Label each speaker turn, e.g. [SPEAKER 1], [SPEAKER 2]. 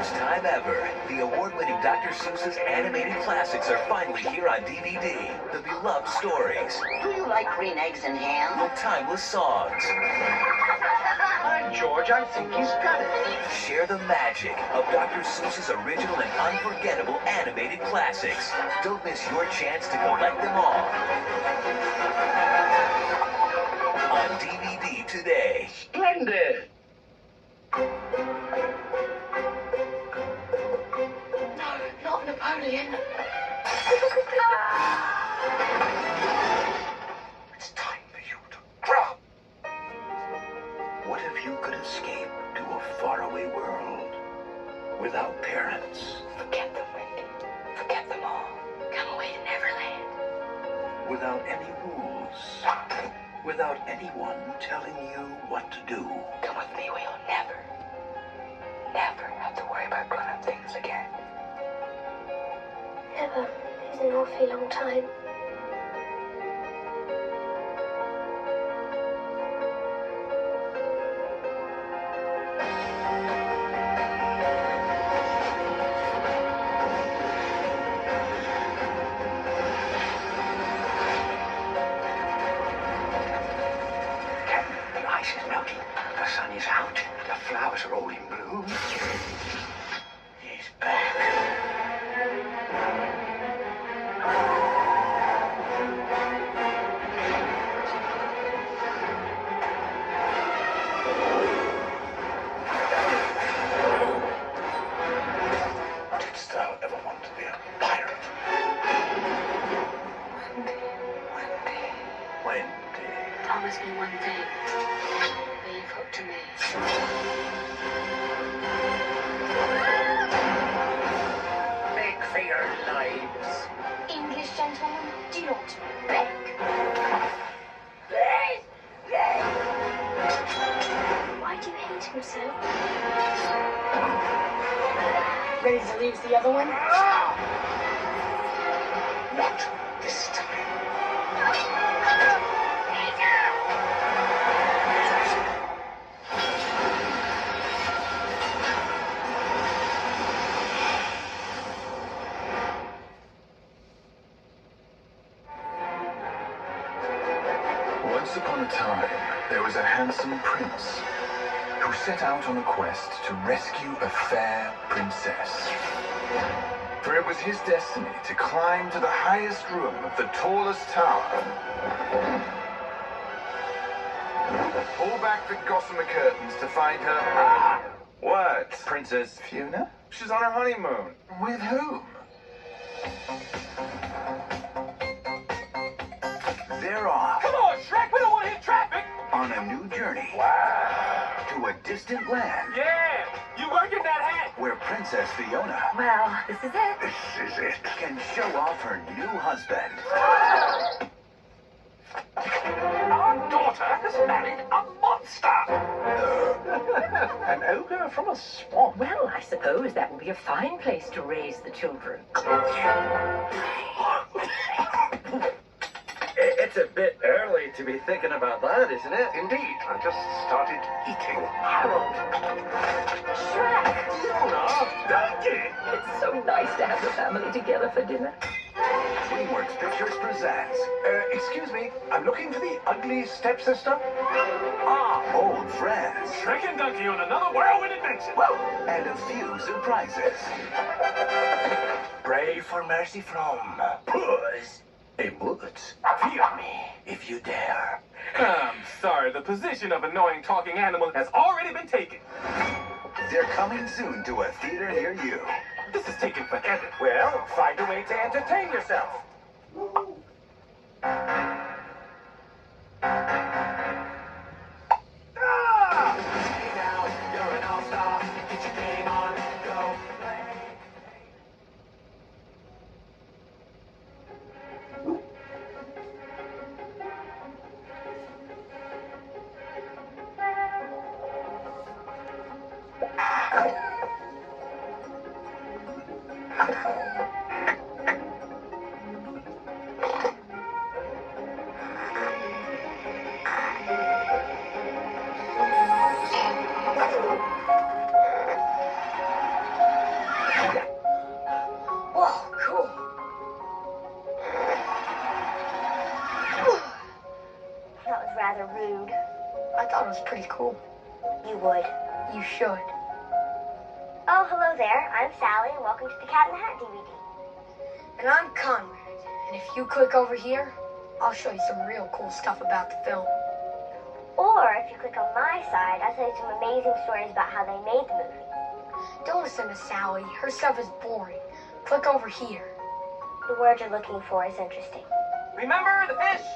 [SPEAKER 1] first time ever, the award-winning Dr. Seuss's animated classics are finally here on DVD. The beloved stories.
[SPEAKER 2] Do you like green eggs and ham?
[SPEAKER 1] The timeless songs.
[SPEAKER 3] Hi, George. I think he's got it.
[SPEAKER 1] Share the magic of Dr. Seuss's original and unforgettable animated classics. Don't miss your chance to collect them all. On DVD today.
[SPEAKER 3] Splendid.
[SPEAKER 4] No, not Napoleon.
[SPEAKER 3] It's time for you to grow.
[SPEAKER 5] What if you could escape to a faraway world without parents,
[SPEAKER 4] Forget them, Wendy. Forget them all. Come away to Neverland.
[SPEAKER 5] without any rules, without anyone telling you what to do?
[SPEAKER 4] Come with me, we'll never have to worry about grown-up things again.
[SPEAKER 6] Never is an awfully long time.
[SPEAKER 3] The ice is melting. The sun is out. The flowers are all in bloom. He's back. Didst thou ever want to be a pirate? Wendy.
[SPEAKER 4] Promise me one thing. Leave hope to me.
[SPEAKER 3] Beg for your lives.
[SPEAKER 6] English gentlemen, do not beg. Why do you hate him so?
[SPEAKER 4] Ready to leave the other one?
[SPEAKER 3] Not this time.
[SPEAKER 7] Once upon a time, there was a handsome prince who set out on a quest to rescue a fair princess. For it was his destiny to climb to the highest room of the tallest tower, pull back the gossamer curtains to find her...
[SPEAKER 8] What? Princess
[SPEAKER 7] Fiona?
[SPEAKER 8] She's on her honeymoon.
[SPEAKER 7] With whom?
[SPEAKER 5] They're off
[SPEAKER 8] Come on, Shrek, we don't want to hit traffic.
[SPEAKER 5] on a new journey to a distant land
[SPEAKER 8] Yeah, you working that hat.
[SPEAKER 5] where Princess Fiona
[SPEAKER 4] Well, this is it.
[SPEAKER 5] this is it, can show off her new husband.
[SPEAKER 3] Our daughter has married a monster.
[SPEAKER 2] An ogre from a swamp.
[SPEAKER 9] Well, I suppose that will be a fine place to raise the children.
[SPEAKER 8] It's a bit early to be thinking about that, isn't it?
[SPEAKER 3] Indeed, I just started eating.
[SPEAKER 9] Harold! Shrek!
[SPEAKER 8] Fiona, donkey.
[SPEAKER 9] It's so nice to have the family together for dinner.
[SPEAKER 5] Dreamworks Pictures presents
[SPEAKER 3] Excuse me, I'm looking for the ugly stepsister.
[SPEAKER 5] old friends
[SPEAKER 8] Shrek and Donkey on another whirlwind adventure.
[SPEAKER 5] and a few surprises.
[SPEAKER 3] Pray for mercy from
[SPEAKER 5] Puss, a bullet.
[SPEAKER 3] Fear me if you dare.
[SPEAKER 8] I'm sorry, the position of annoying talking animal has already been taken.
[SPEAKER 5] They're coming soon to a theater near you.
[SPEAKER 8] This is taking forever.
[SPEAKER 3] Well, find a way to entertain yourself. Hey now, you're an all-star. Get your game on, go play.
[SPEAKER 6] of rude.
[SPEAKER 10] I thought it was pretty cool.
[SPEAKER 6] You would.
[SPEAKER 10] You should.
[SPEAKER 6] Oh, hello there. I'm Sally, and welcome to the Cat in the Hat DVD.
[SPEAKER 10] And I'm Conrad. And if you click over here, I'll show you some real cool stuff about the film.
[SPEAKER 6] Or if you click on my side, I'll tell you some amazing stories about how they made the movie.
[SPEAKER 10] Don't listen to Sally. Her stuff is boring. Click over here.
[SPEAKER 6] The word you're looking for is interesting.
[SPEAKER 8] Remember the fish?